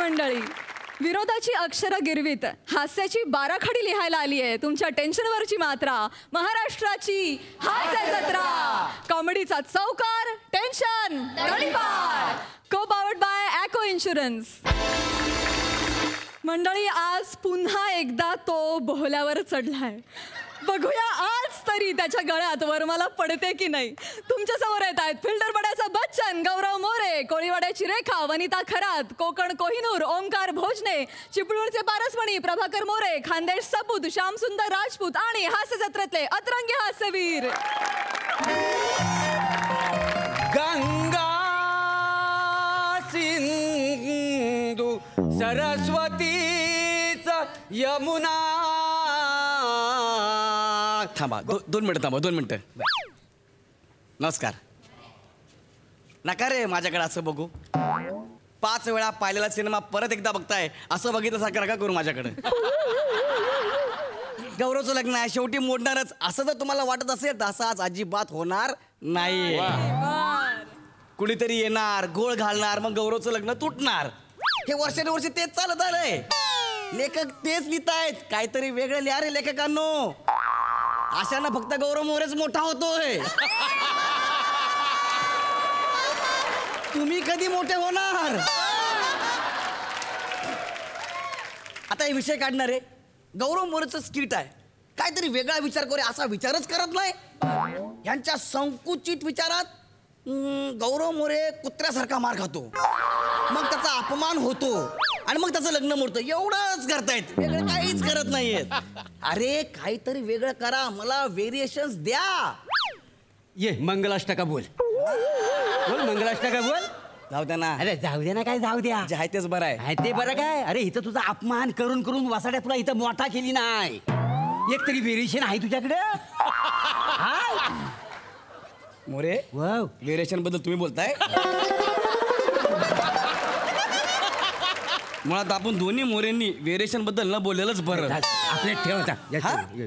मंडळी, विनोदाची अक्षरं गिरवीत हास्याची बाराखडी लिहायला आली आहे तुमच्या टेन्शनवरची मात्रा. महाराष्ट्राची हास्य जत्रा, कॉमेडीचा चौकार, टेन्शन तडीपार. को पावर्ड बाय ॲको इन्शुरन्स. मंडळी, आज पुन्हा एकदा तो बोहल्यावर चढलाय. बघूया आज तरी त्याच्या गळ्यात वरमाला पडते की नाही. तुमच्या समोर येत आहेत फिल्टरवाड्याचा बच्चन गौरव मोरे, कोळीवाड्याची रेखा वनिता खरात, कोकण कोहिनूर ओंकार भोजने, चिपळूणचे पारसमणी प्रभाकर मोरे, खानदेश सपूत श्यामसुंदर राजपूत आणि हास्य जत्रेतले अतरंगी हास्यवीर गंगा सिंधू सरस्वतीच यमुना. थांबा, दोन मिनिटं. नमस्कार. नका रे माझ्याकडे असं बघू. 5 वेळा पाहिलेला सिनेमा परत एकदा बघताय असं बघितल्यासारखं नका करू माझ्याकडे. गौरवचं लग्न आहे, शेवटी मोडणारच असं जर तुम्हाला वाटत असेल तर असं आज अजिबात होणार नाही. कुणीतरी येणार, गोळ घालणार, मग गौरवचं लग्न तुटणार. हे वर्षानुवर्षी तेच चालत आलंय. लेखक तेच लिहितायत. काहीतरी वेगळं लिहा रे लेखकांनो. अशानं फक्त गौरव मोरेच मोठा होतोय. तुम्ही कधी मोठे होणार? आता हे विषय काढणार आहे. गौरव मोरेचं स्किट आहे. काहीतरी वेगळा विचार करू, असा विचारच करत नाही. यांच्या संकुचित विचारात गौरव मोरे कुत्र्यासारखा मार खातो, मग त्याचा अपमान होतो आणि मग त्याचं लग्न मोडतं. एवढंच करतायत, वेगळं काहीच करत नाहीयेत. अरे काहीतरी वेगळं करा, मला व्हेरिएशन्स द्या. ये मंगलाष्टका बोल. बोल मंगलाष्टका बोल. जाऊ द्या ना. अरे जाऊ द्या ना, काय जाऊ द्या. जे आहे तेच बरं आहे. ते बरं काय. अरे इथं तुझा अपमान करून करून वासाड्या तुला इथं मोठा केली नाही. एक तरी व्हेरिएशन आहे तुझ्याकडे. मोरे, वाव, व्हेरिएशन बद्दल तुम्ही बोलताय. मुळात आपण दोन्ही मोरेंनी व्हेरिएशन बद्दल न बोललेलंच बरं. आपले ठेवता.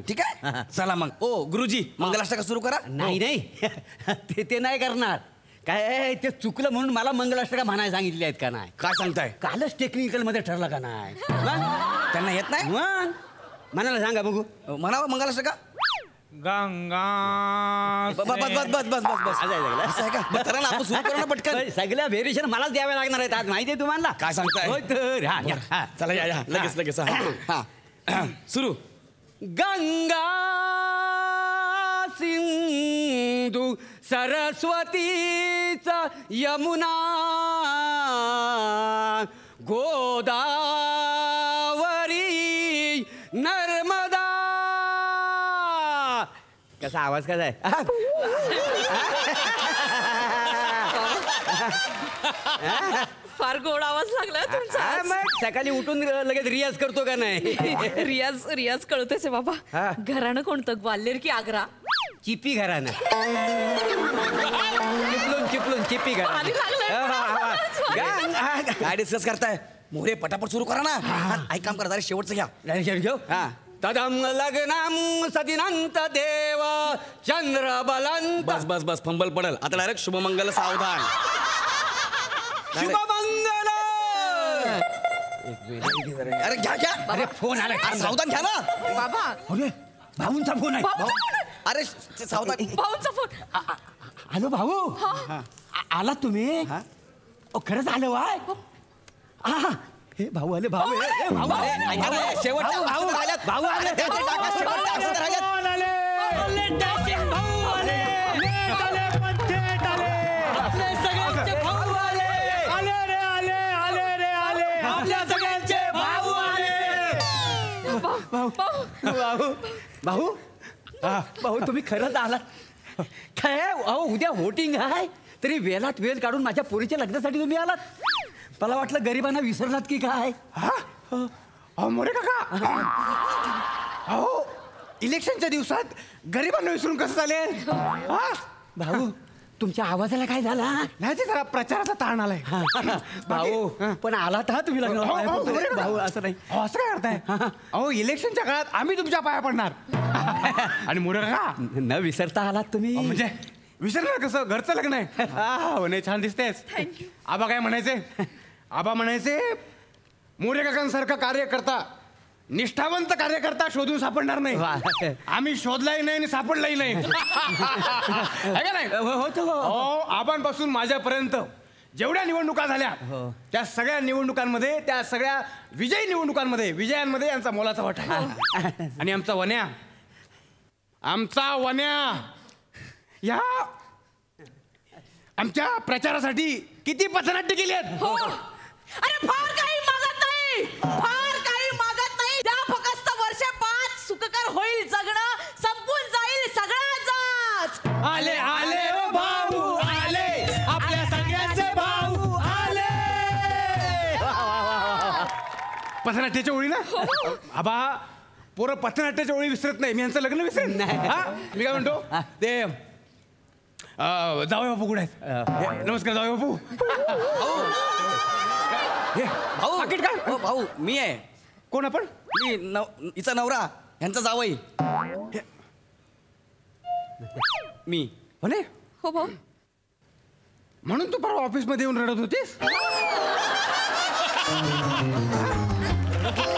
ठीक आहे, चला मग. ओ गुरुजी, मंगलाष्टका सुरू करा. नाही ते नाही करणार. काय ते चुकलं म्हणून मला मंगलाष्टका म्हणायला सांगितले आहेत का नाही? काय सांगताय? कालच टेक्निकल मध्ये ठरलं का नाही? त्यांना येत नाही. मग म्हणाला सांगा बघू. म्हणावं मंगलाष्टका. गंगा बस असं आहे का? चला ना, आपण सुरू करू ना पटकन. सगळ्या व्हेरिएशन मलाच द्याव्या लागणार आहेत आज, माहिती आहे तुम्हाला. काय सांगताय? होय तर. चला या लगेच. हा सुरू. गंगा सिंधू सरस्वतीच यमुना गोदावरी नर्मदा. कसा आवाज कसा आहे? फार गोड आवाज लागला तुमचा. मग सकाळी उठून लगेच रियाज करतो का नाही? रियाज कळतोय बाबा. घराणं कोणतं, ग्वाल्हेर की आग्रा? चिपी घराणं. चिपलून चिपी घराणं. काय डिस्कस करताय? मोरे पटापट सुरू करा ना. ऐक काम करा, जरा शेवटचं घ्या. घेऊ. तदम लग्नम सदिनंत देव चंद्र बलंत. बस फंबल पडल. आता डायरेक्ट शुभमंगल सावधान. शुभमंगल. अरे घ्या. अरे फोन आला. सावधान घ्या ना बाबा. अरे भाऊंचा फोन आहे. अरे सावधान. भाऊचा फोन. हॅलो भाऊ, आला तुम्ही? खरंच आलं वाय. हे भाऊ आले. भाऊ शेवट भाऊ आले. भाऊ तुम्ही खरंच आलात काय? अहो उद्या व्होटिंग आहे, तरी वेळात वेळ काढून माझ्या पोरीच्या लग्नासाठी तुम्ही आलात. मला वाटलं गरिबांना विसरलात की काय? मोरे काका, अहो इलेक्शनच्या दिवसात गरिबांना विसरून कसं चालेल? भाऊ तुमच्या आवाजाला काय झाला? नाही ते जरा प्रचाराचा ताण आलाय. भाऊ पण आलात हा तुम्ही लग्न. भाऊ असं नाही. असं काय करताय? अहो इलेक्शनच्या काळात आम्ही तुमच्या पाया पडणार. आणि मोरे काका न विसरता आलात तुम्ही. म्हणजे विसरणार कसं? घरचं लग्न आहे. हो नाही, छान दिसतेस. आबा काय म्हणायचे? आबा म्हणायचे मोरे काकांसारखा कार्यकर्ता, निष्ठावंत कार्यकर्ता शोधून सापडणार नाही. आम्ही शोधलाही नाही आणि सापडलाही नाही. है का नाही? हो, आबांपासून माझ्यापर्यंत जेवढ्या निवडणुका झाल्या त्या सगळ्या निवडणुकांमध्ये, त्या सगळ्या विजयी निवडणुकांमध्ये, विजयांमध्ये यांचा मोलाचा वाटा आहे. आणि आमचा वन्या या आमच्या प्रचारासाठी किती पथनाट्य केली आहेत. अरे फार काही मागत नाही, फार काही मागत नाही. त्या फक्त वर्षे 5 सुखकर होईल जगणं, संपून जाईल सगळ्याच. आले आले ओ भाऊ आले, आपल्या सगळ्यांचे भाऊ आले. पथनाट्याच्या ओळी ना आबा, पोरं पथनाट्याच्या ओळी विसरत नाही. मी यांचं लग्न विसरत नाही. मी काय म्हणतो ते जावई बापू कुठे आहेत? नमस्कार जावई बापू. भाऊ पाकीट काय? हो भाऊ, मी आहे. कोण आपण? मी हिचा नवरा, ह्यांचा जावई मी. म्हणे हो भाऊ. म्हणून तू परवा ऑफिस मध्ये येऊन रडत होतीस?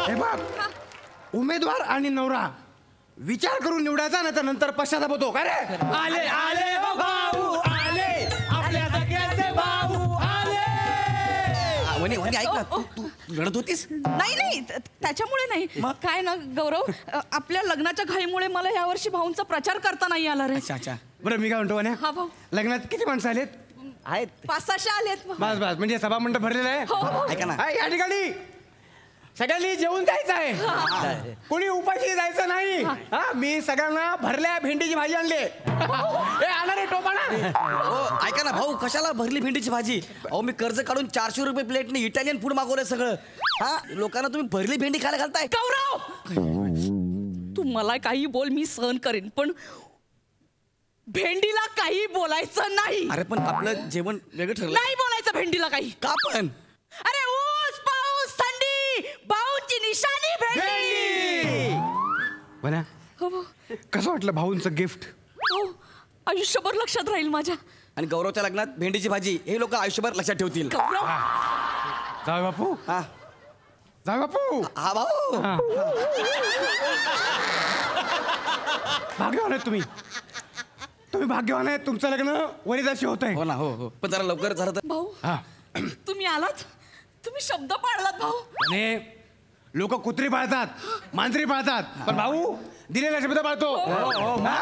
हे बघ, उमेदवार आणि नवरा विचार करून निवडायचा ना, तर नंतर पश्चाताप होतो. काय रे? आले आले ओ भाऊ आले, आपल्या सगळ्यांचे भाऊ आले. वनी ऐक ना, तू रडत होतीस? नाही त्याच्यामुळे नाही. काय ना गौरव, आपल्या लग्नाच्या घाईमुळे मला यावर्षी भाऊंचा प्रचार करता नाही आला रे. अच्छा. बरं मी काय म्हणतो वन्या, हा भाऊ. लग्नात किती माणसं आलेत? आहेत 500-600 आलेत. बस म्हणजे सभा मंडप भरलेला आहे. ऐका ना, हा, या ठिकाणी सगळ्यांनी जेवून जायचं आहे, कोणी उपाशी जायचं नाही. हा, मी सगळ्यांना भरल्या भेंडीची भाजी आणली. आणा टोपाना. हो ऐका ना भाऊ, कशाला भरली भेंडीची भाजी? अहो मी कर्ज काढून 400 रुपये प्लेटने इटालियन फूड मागवलंय सगळं. हा, लोकांना तुम्ही भरली भेंडी खायला घालताय. गौरव, तू मला काही बोल, मी सहन करेन, पण भेंडीला काही बोलायचं नाही. अरे पण आपलं जेवण वेगळं ठरलं. नाही बोलायचं भेंडीला काही. का पण? अरे ऊस पाऊस थंडी, भाऊची निशाणी भेंडी. वन्या, हो भाऊ. कसं वाटलं भाऊंचं गिफ्ट? हो, आयुष्यभर लक्षात राहील माझ्या. आणि गौरवच्या लग्नात भेंडीची भाजी हे लोक आयुष्यभर लक्षात ठेवतील. गौरव, जाऊ बापू. हा जाऊ बापू. हा भाऊ. भाग्यवान आहेत तुम्ही. भाग्यवान आहे. तुमचं लग्न वनिताशी होत आहे. हो ना. हो पण जरा लवकर झालं तर. भाऊ, तुम्ही आलात, तुम्ही शब्द पाळलात भाऊ. आणि लोक कुत्री पाळतात, मांजरी पाळतात, पण भाऊ दिलेला शब्द पाळतो. हा?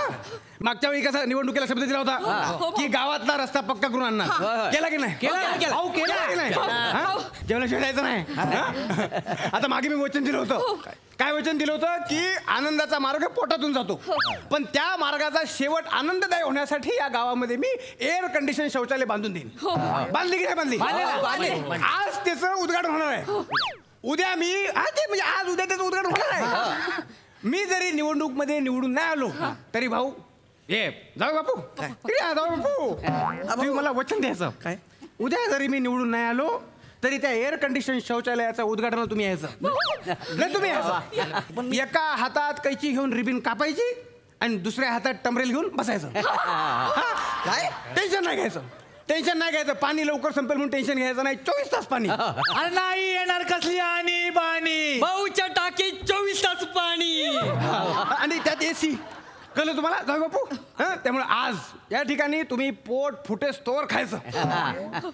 मागच्या वेळी कसा निवडणुकीला शब्द दिला होता की गावातला रस्ता पक्का करून आणणार. केला की नाही? भाऊ केला की नाही? जेवणाशिवाय जायचं नाही. हा? आता मागे मी वचन दिलं होतं. काय वचन दिलं होतं की आनंदाचा मार्ग पोटातून जातो, पण त्या मार्गाचा शेवट आनंददायी होण्यासाठी या गावामध्ये मी एअर कंडिशन शौचालय बांधून देईन. बांधली की नाही बांधली? आज त्याचं उद्घाटन होणार आहे. उद्या मी म्हणजे आज उद्या त्याचं उद्घाटन होणार आहे. मी जरी निवडणूक मध्ये निवडून नाही आलो तरी भाऊ ये जाऊ बापू, जाऊ बापू, तुम्ही मला वचन द्यायचं. काय? उद्या जरी मी निवडून नाही आलो तरी त्या एअर कंडिशन शौचालयाचा उद्घाटनाला तुम्ही यायचं. नाही तुम्ही यायचं. एका हातात कैची घेऊन रिबीन कापायची आणि दुसऱ्या हातात टमरेल घेऊन बसायचं. काय? टेन्शन नाही घ्यायचं. टेन्शन नाही घ्यायचं. पाणी लवकर संपेल म्हणून टेन्शन घ्यायचं नाही. 24 तास पाणी. नाही येणार कसली आणि बाणी. भाऊच्या टाकीत 24 तास पाणी. आणि त्यात एसी. कळलं तुम्हाला जाऊ बापू? त्यामुळे आज या ठिकाणी तुम्ही पोट फुटेस्तोवर खायचं.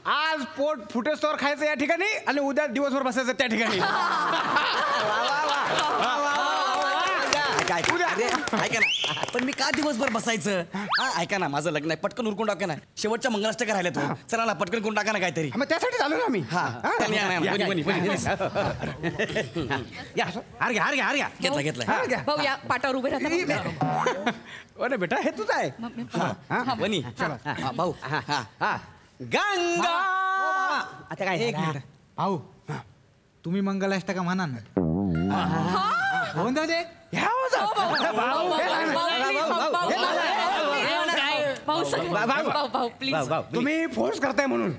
आज पोट फुटेस्तोवर खायचं या ठिकाणी आणि उद्या दिवसभर बसायचं त्या ठिकाणी. ऐका ना, पण मी का दिवसभर बसायचं? हा ऐका ना, माझं लग्न आहे, पटकन उरकून टाका ना. शेवटच्या मंगलाष्टका राहिल्या तो. चला ना पटकन करून टाका ना काहीतरी. मग त्यासाठी झालो ना आम्ही. हार घ्या. घेतला. भाऊ या पाटावर उभे राहता. अरे बेटा हे तुझं आहे. वनी भाऊ. गंगा. आता काय भाऊ तुम्ही मंगलाष्टका म्हणा ना. होऊन जाऊ दे. भाऊ प्लीज. तुम्ही फोर्स करताय म्हणून.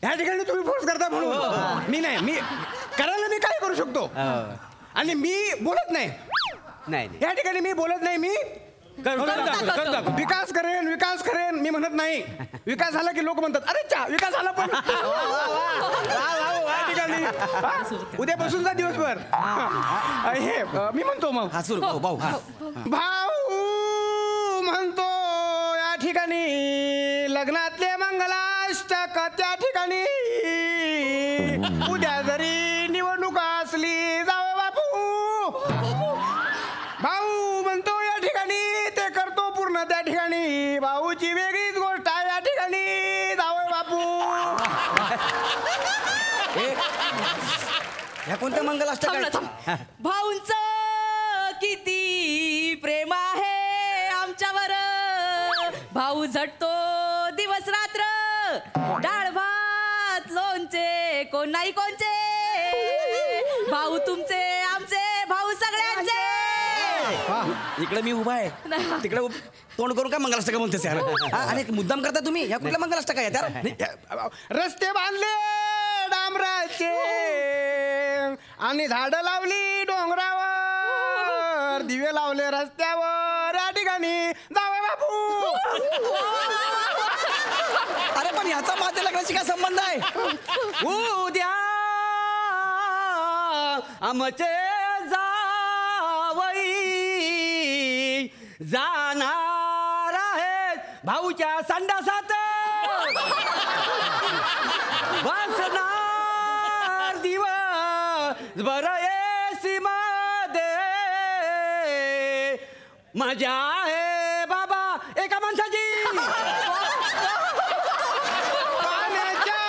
ह्या ठिकाणी तुम्ही फोर्स करताय म्हणून. मी नाही, मी करायला मी काय करू शकतो. आणि मी बोलत नाही. या ठिकाणी मी बोलत नाही. मी विकास करेन मी म्हणत नाही. विकास झाला की लोक म्हणतात अरे चा विकास झाला पण. या ठिकाणी उद्यापासूनचा दिवसभर हे मी म्हणतो मग हा सुरू भाऊ भाऊ हा. भाऊ म्हणतो या ठिकाणी लग्नातले मंगलाष्टक त्या ठिकाणी उद्या जरी निवडणूक असली जावं बापू. भाऊ म्हणतो या ठिकाणी ते करतो पूर्ण त्या ठिकाणी. भाऊची वेगळीच गोष्ट आहे या ठिकाणी जावं बापू. ह्या कोणत्या मंगलाष्टक आहेत? भाऊंच किती प्रेम आहे आमच्यावर. भाऊ झटतो दिवस रात्र. डाळ भात लोणचे कोण नाही कोणचे. भाऊ तुमचे आमचे भाऊ सगळ्यांचे. इकडे मी उभा आहे तिकडे तोंड करून काय मंगलाष्टक म्हणतेस यार. हा, आणि एक मुद्दाम करता तुम्ही. ह्या कुठल्या मंगलाष्टक आहेत यार? रस्ते बांधले डांबराचे आणि झाडं लावली डोंगरावर. दिवे लावले रस्त्यावर या ठिकाणी जावं बापू. अरे पण ह्याचा माझ्या लग्नाशी काय संबंध आहे? उद्या आमचे जावई जाणार आहेत भाऊच्या संडासात. बसणार दिवस बरं एसी मध्ये. मजा आहे बाबा एका माणसाची. पाण्याच्या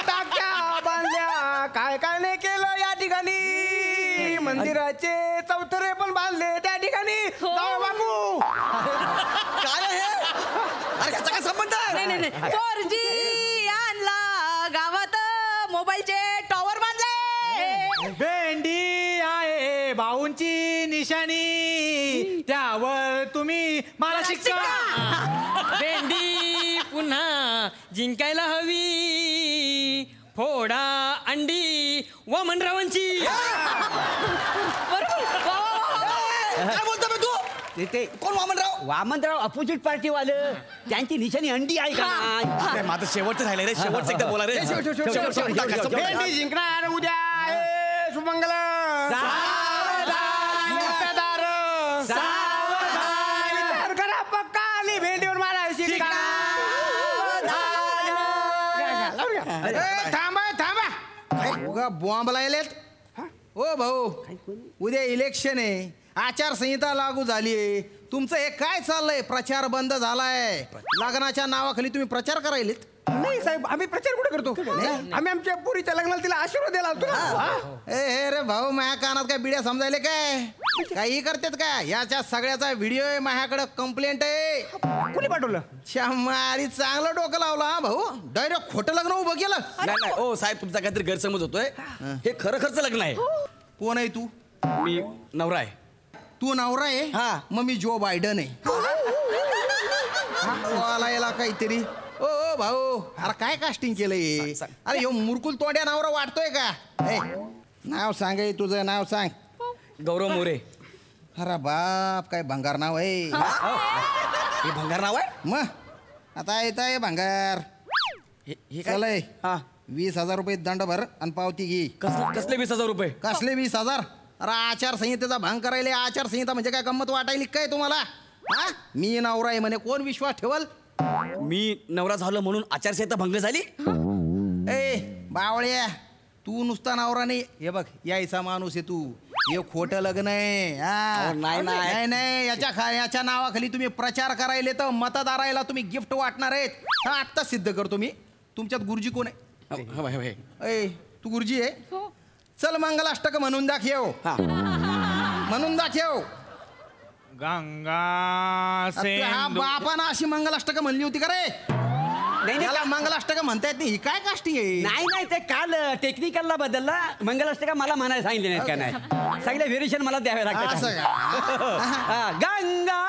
टाक्या बांधल्या काय काय नाही केलं या ठिकाणी. मंदिराचे चौथरे पण बांधले त्या ठिकाणी जावं बापू. काय आहे हे? अरे ह्याचा काय संबंध आहे? नाही 4G आणला गावात. मोबाईलचे टॉवर बांधले. भेंडी आहे भाऊंची निशाणी. त्यावर तुम्ही मला शिक्का. भेंडी पुन्हा जिंकायला हवी. फोडा अंडी वामनरावांची. काय बोलतो बे तू? ते कोण वामनराव? वामनराव अपोजिट पार्टी वालं. त्यांची निशाणी अंडी आहे का नाही? अरे माझं शेवटचं राहिलं रे. शेवटचं एकदा बोला रे. शेवट. भेंडी जिंकणार उद्या हे सुमंगल. मोठ्यादार. विचार करा पक्का आली भेंडीवर मला शिक्का. थांबा उगा बॉम्ब लायलेत. ओ भाऊ उद्या इलेक्शन आहे. आचारसंहिता लागू झालीये. तुमचं हे काय चाललंय? प्रचार बंद झालाय. लग्नाच्या नावाखाली तुम्ही प्रचार करायलेत. नाही साहेब आम्ही प्रचार कुठे करतो. आम्ही आमच्या पुरीच्या लग्नाला तिला आशीर्वाद द्यायला आलतो ना. हे रे भाऊ माझ्या कानात काय बिड्या समजायले काय? काही करतात का? याच्या सगळ्याचा व्हिडिओ आहे माझ्याकडे. कंप्लेंट आहे. कुणी पाठवलं? शंमारी चांगलं डोकं लावलं हा भाऊ. डायरेक्ट खोटं लग्न उभं केलं. नाही ओ साहेब तुमचा काहीतरी गैरसमज होतोय. हे खरं लग्न आहे. कोण आहे तू? मी नवरा आहे. तू नवरा आहे? हा. मग मी जो बायडन आहे. बोला याला काहीतरी. ओ भाऊ अरे काय कास्टिंग केलंय? सांग. अरे ह्यो मुरकुल तोंड्या नवरा वाटतोय का? ए, नाव सांग हे तुझं नाव सांग. गौरव मोरे. अरे बाप काय भंगार नाव आहे. हे भंगार नाव आहे? मग आता येत आहे भंगार. हे चलय हा 20,000 रुपये दंड भर आणि पावती घे. कसले 20,000 रुपये? कसले 20,000? अरे आचारसंहितेचा भंग करायले. आचारसंहिता म्हणजे काय गंमत वाटायली काय तुम्हाला? हा मी नवरा आहे म्हणे कोण विश्वास ठेवल? मी नवरा झालो म्हणून आचारसंहिता भंग झाली? ए बावळ्या तू नुसता नवरा नाही. हे बघ यायचा माणूस आहे तू. हे खोटं लग्न आहे. हा. नाही याच्या नावाखाली तुम्ही प्रचार करायले तर मतदारायला तुम्ही गिफ्ट वाटणार आहेत. हा आत्ता सिद्ध करतो मी. तुमच्यात गुरुजी कोण आहे? ए तू गुरुजी आहे? चल मंगलाष्टक म्हणून दाखव. म्हणून दाखव. गंगा हा बापानं अशी मंगलाष्टक म्हणली होती का रे? नाही याला मंगलाष्टक म्हणता येत नाही. ही काय कास्टिंग आहे? नाही ते काल टेक्निकलला बदलला. मंगलाष्टका मला म्हणायला सांगितले नाहीत का? नाही सगळे व्हेरिएशन मला द्यावे असं लागतात. का? गंगा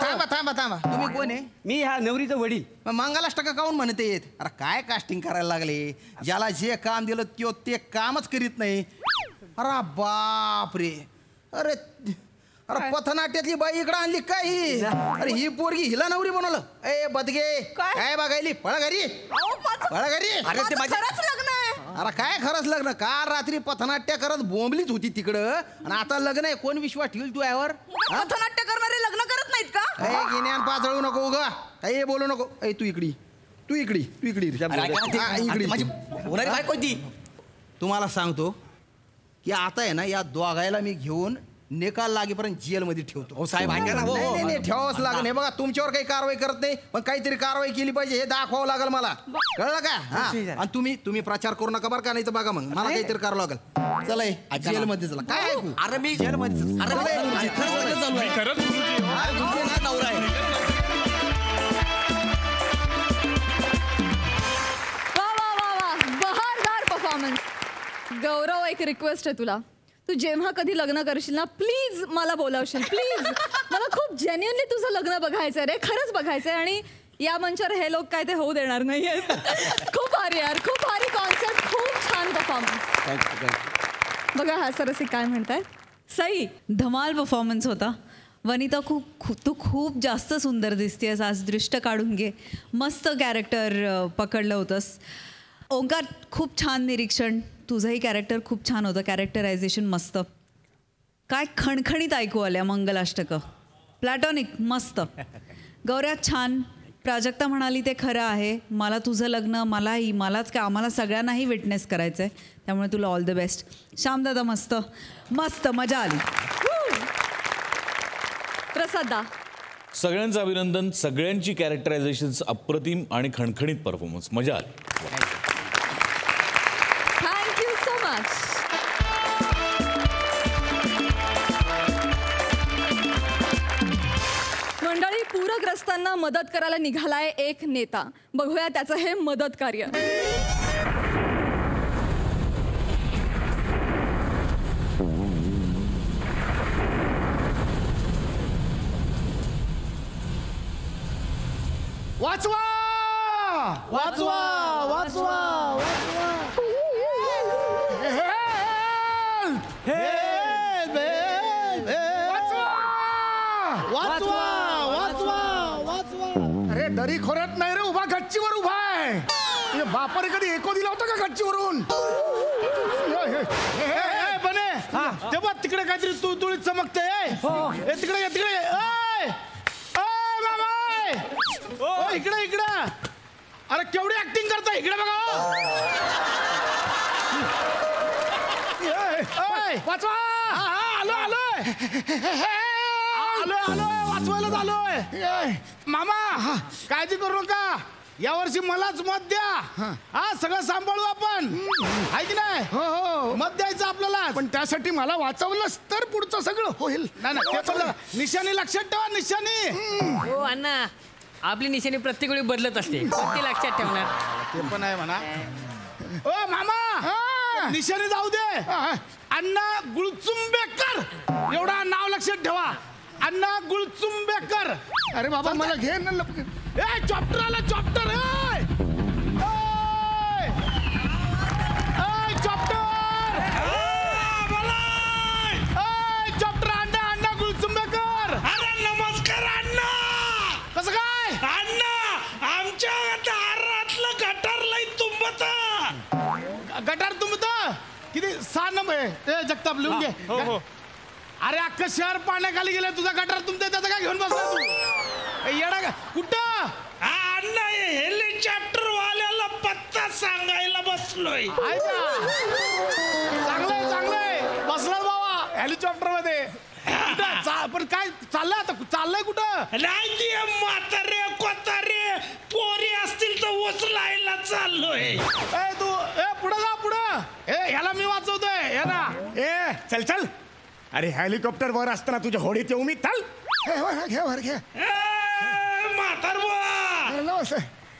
थांबा तुम्ही कोण आहे? मी ह्या नवरीचं वडील. मग मंगलाष्टक काऊन म्हणते येत? अरे काय कास्टिंग करायला लागले? ज्याला जे काम दिलं ते कामच करीत नाही. अरे बाप रे. अरे पथनाट्यातली बाई इकडे आणली काय ही? अरे ही पोरगी हिला नवरी बनवलं. ए बदगे काय बघायली? पळा घरी. पळा घरी. अरे ते माझ्या खरंच लग्न आहे. अरे काय खरंच लग्न? काल रात्री पथनाट्य करत बोंबलीच होती तिकडं आणि आता लग्न आहे. कोण विश्वास ठेवल तू यावर? पथनाट्य करणारे लग्न करत नाहीत का? गिन्यान पाजळू नको उगा, काही बोलू नको. तू इकडी अरे ऐका ना, ती माझी होणारी बायको आहे ती. तुम्हाला सांगतो की आता आहे ना या दोघायला मी घेऊन निकाल लागेपर्यंत जेलमध्ये ठेवतो. हो साहेब ऐका ना. नाही ठेवावंच लागेल. हे बघा तुमच्यावर काही कारवाई करत नाही पण काहीतरी कारवाई केली पाहिजे हे दाखवावं लागेल मला. कळलं का? हा. आणि तुम्ही प्रचार करू नका बरं का, नाही तर बघा मग मला काहीतरी करावं लागेल. चला जेलमध्ये चला. काय ऐकू? अरे मी जेलमध्ये खरंच लग्न चालू आहे. खरंच गुरुजी. अरे तुमचे ना नवरा आहे. वा वा वा वा, बहारदार परफॉर्मन्स. गौरव, एक रिक्वेस्ट आहे तुला. तू जेव्हा कधी लग्न करशील ना, प्लीज मला बोलावशील, प्लीज. मला खूप जेन्युअनली तुझं लग्न बघायचंय रे, खरंच बघायचंय. आणि या मंचावर हे लोक काय ते होऊ देणार नाहीये. खूप भारी यार, खूप भारी कॉन्सेप्ट, खूप छान परफॉर्मन्स. बघा हा सरसी काय म्हणताय. सई, धमाल परफॉर्मन्स होता. वनिता तू खूप जास्त सुंदर दिसतेस आज. दृष्ट काढून घे. मस्त कॅरेक्टर पकडलं होतंस. ओंकार, खूप छान निरीक्षण. तुझंही कॅरेक्टर खूप छान होतं. कॅरेक्टरायझेशन मस्त. काय खणखणीत ऐकू आल्या मंगलाष्टकं. प्लॅटॉनिक मस्त. गौऱ्या छान. प्राजक्ता म्हणाली ते खरं आहे. मला तुझं लग्न मलाच काय आम्हाला सगळ्यांनाही विटनेस करायचं आहे. त्यामुळे तुला ऑल द बेस्ट. श्यामदादा मस्त मस्त, मजा आली. प्रसादा, सगळ्यांचं अभिनंदन. सगळ्यांची कॅरेक्टरायझेशन अप्रतिम आणि खणखणीत परफॉर्मन्स. मजा आली. Thank you so much. मंडळी, पूरग्रस्तांना मदत करायला निघालाय एक नेता. बघूया त्याचं हे मदत कार्य. वाचवा वाचवा वाचवा अरे दरी खोऱ्यात नाही रे उभा, गच्चीवर उभा आहे. बापाने कधी एको दिला होता का गच्चीवरून? बने तेव्हा तिकडे काहीतरी तुळतुळीत चमकते. तिकडे तिकडे मामा, इकडे इकडे. अरे केवढी ऍक्टिंग करता, इकडे बघा. वाचवा. आलोय वाचवायला आलोय. मामा काळजी करू नका, यावर्षी मलाच मत द्या. हा सगळं सांभाळू आपण, आहे की नाही? हो मत द्यायचं आपल्याला. पण त्यासाठी मला वाचवलंच तर पुढचं सगळं होईल. नाही निशाणी लक्षात ठेवा, निशाणी. हो अण्णा, आपली निशाणी प्रत्येक वेळी बदलत असते. ते लक्षात ठेवणार. ते पण आहे म्हणा. ओ मामा, निशाणी जाऊ दे. अण्णा गुळचुंबेकर एवढा नाव लक्षात ठेवा. अण्णा गुळचुंबेकर. अरे बाबा मला घे ना. चॉप्टर आला, चॉप्टर. चॉप्टर अण्णा, अण्णा गुळचुंबेकर. अरे नमस्कार अण्णा. कसं काय अण्णा, आमच्या दारातलं गटार लई तुंबत. गटार तुमत किती 6 नंबर आहे ते. जगताप लिहून घे. हो. अरे अख्खं शहर पाण्याखाली गेलं, तुझा गटार तुमते त्याचं काय घेऊन बसला तू? येडा का कुठं? अण्णा, हेलिकॉप्टर वाल्याला पत्ता सांगायला बसलोय. चांगलंय चांगलंय, बसला बाबा हेलिकॉप्टर मध्ये. पण काय चाललंय आता? चाललंय कुठं? नाही ती म्हातारे कोतारे पोरी असतील तर उचलायला चाललोय. तू पुढं जा, पुढं. ह्याला मी वाचवतोय याला. चल चल. अरे हेलिकॉप्टर वर असताना तुझ्या होडीत येऊ मी. चल घे. म्हातार बुवा,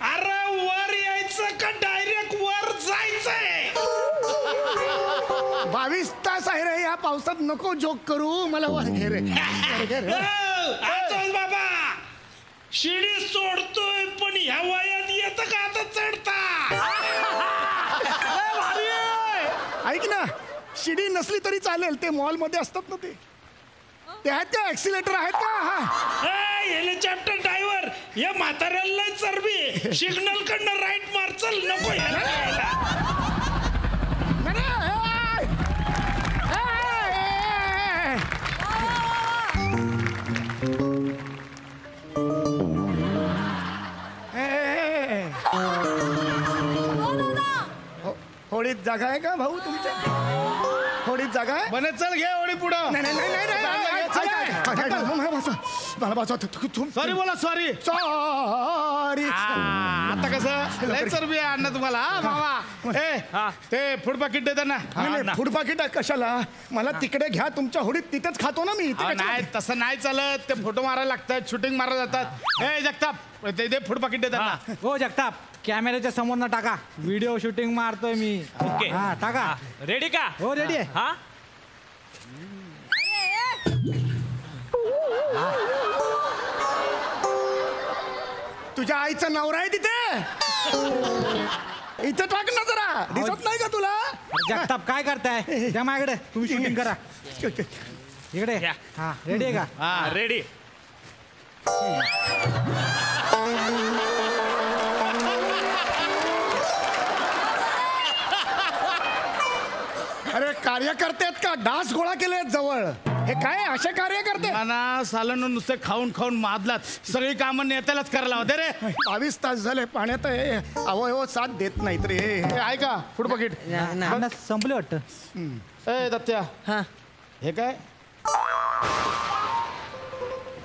अरे वर यायचं का डायरेक्ट वर जायचंय? 22 तास आहे रे या पावसात. नको जोक करू. मला वर घे रे. बाबा, शिडी सोडतोय पण ह्या वयात येतं का आता चढता? ऐक ना, शिडी नसली तरी चालेल. ते मॉल मध्ये असतात ना ते ऍक्सिलेटर आहेत का? हेलिकॉप्टर ड्रायव्हर, या म्हाताऱ्याला चरबी. सिग्नल कडनं राईट मार. चल नको होडीत जागा आहे का भाऊ तुमच्या? होडीत जागा आहे? बने चल घे होडी पुढं. नाही मला वाचवा. सॉरी बोला सॉरी. सॉरी. आता कसं लय चरबी आहे अण्णा तुम्हाला. मामा ते फूड पाकिट देतात ना. फूड पाकिट कशाला? मला तिकडे घ्या तुमच्या होडीत, तिथेच खातो ना मी. नाही तसं नाही चालत. ते फोटो मारायला लागतात, शूटिंग मारायला जातात. ए जगताप ते दे फूड पाकिट देतात ना. हो जगताप, कॅमेऱ्याच्या समोर ना टाका. व्हिडिओ शूटिंग मारतोय मी. ओके. हा टाका. रेडी का? हो रेडी आहे. हा तुझ्या आईचा नवरा आहे तिथे. इथे टाक ना जरा. दिसत नाही का तुला? जगताप काय करताय? त्या माझ्याकडे तुम्ही शूटिंग करा. इकडे हा रेडी आहे का? हा रेडी. अरे कार्यकर्ते आहेत का? डास गोळा केले जवळ. हे काय असे कार्यकर्ते? ना सालन नुसते खाऊन खाऊन मादलात. सगळी कामं नेत्यालाच करायला होते रे. 22 तास झाले पाण्यात अवयव साथ देत नाहीत रे. आहे का फूड पाकिट? संपले वाटतं. ए दत्त्या हा हे काय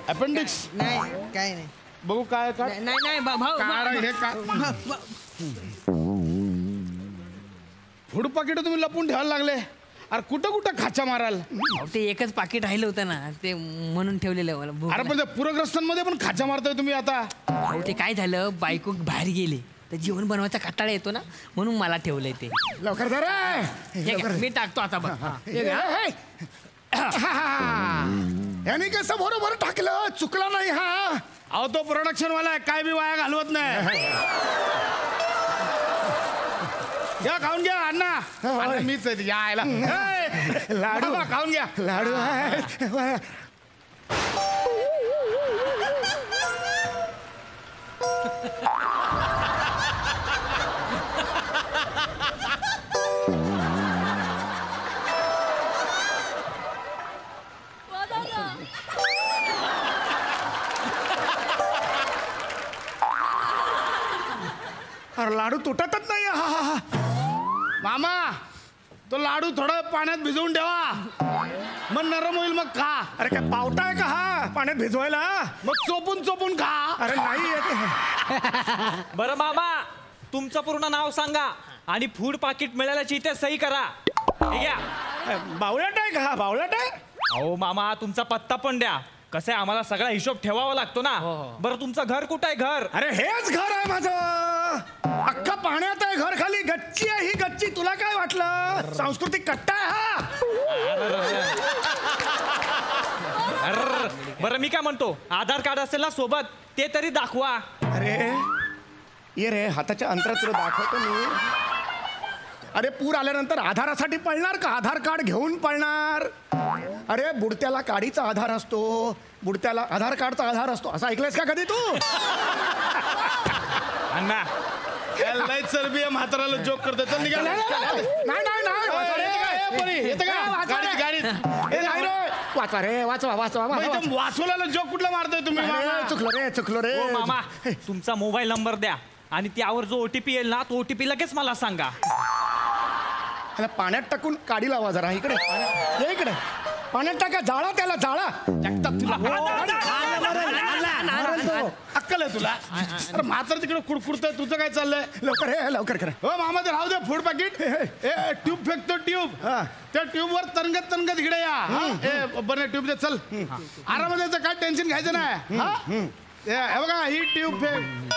अपेंडिक्स? नाही काय नाही. बघू काय का नाही भाऊ. हे काय फूड पाकिट तुम्ही लपून ठेवायला लागले? अरे कुठं कुठं खाचा माराल? ते एकच पाकिट राहिलं होतं ना, ते म्हणून ठेवलेलं मला. अरे पण त्या पूरग्रस्तांमध्ये पण खाचा मारताय तुम्ही आता. भाऊ ते काय झालं, बायको बाहेर गेले तर जेवण बनवायचा कंटाळा येतो ना, म्हणून मला ठेवलंय ते. लवकर जरा. हे घ्या, मी टाकतो आता बघ. याने कसं बरोबर टाकलं? चुकला नाही हा. अहो तो प्रोडक्शन वाला आहे, काय बी वाया घालवत नाही. घ्या खाऊन घ्या अण्णा. अण्णा मीच आहे यायला. लाडू खाऊन घ्या. लाडू आहे. अरे लाडू तुटतच नाही. मामा तो लाडू थोडं पाण्यात भिजवून ठेवा, मग नरम होईल मग खा. अरे काय पावटा आहे का हा पाण्यात भिजवायला? मग चोपून चोपून खा. अरे नाही येत. बरं मामा, तुमचं पूर्ण नाव सांगा आणि फूड पाकिट मिळाल्याची इथे सही करा. हे घ्या. बावळट आहे का हा? बावळट आहे. अहो मामा, तुमचा पत्ता पण द्या. कसं आहे, आम्हाला सगळा हिशोब ठेवावा लागतो ना. बरं तुमचं घर कुठं आहे? घर? अरे हेच घर आहे माझं. अख्खा पाण्यात आहे घर. खाली गच्ची आहे ही गच्ची. तुला काय वाटलं? सांस्कृतिक कट्टा आहे हा. बरं मी काय म्हणतो, आधार कार्ड असेल ना सोबत, ते तरी दाखवा. अरे ये रे, हाताच्या अंतरात तुला दाखवतो मी. अरे पूर आल्यानंतर आधारासाठी पळणार का? आधार कार्ड घेऊन पळणार? अरे बुडत्याला काडीचा आधार असतो, बुडत्याला आधार कार्डचा आधार असतो. असं ऐकलंयस का कधी तू? अण्णा लय चरबी आहे, म्हाताराला जोक करतो. चल निघा. नाही वाचवा रे, वाचवा वाचवा. वाचवल्याला जोक कुठला मारतोय तुम्ही? चुकलो रे. हो मामा, तुमचा मोबाईल नंबर द्या आणि त्यावर जो OTP येईल ना, तो OTP लगेच मला सांगा. त्याला पाण्यात टाकून काडी लावा जरा. इकडे ये, इकडे पाण्यात टाका. जाळा त्याला, जाळा. अक्कल आहे तुला? अरे म्हातार तिकडे कुडकुडतोय, तुझं काय चाललंय? लवकर हे लवकर करा. हो मामा ते राहू दे फूड पाकिट. ट्यूब फेकतो ट्यूब. त्या ट्यूब वर तरंगत तरंगत इकडे या. बरं ट्यूब दे. चल आरामात यायचं, काय टेन्शन घ्यायचं नाही. हे बघा ही ट्यूब फेक.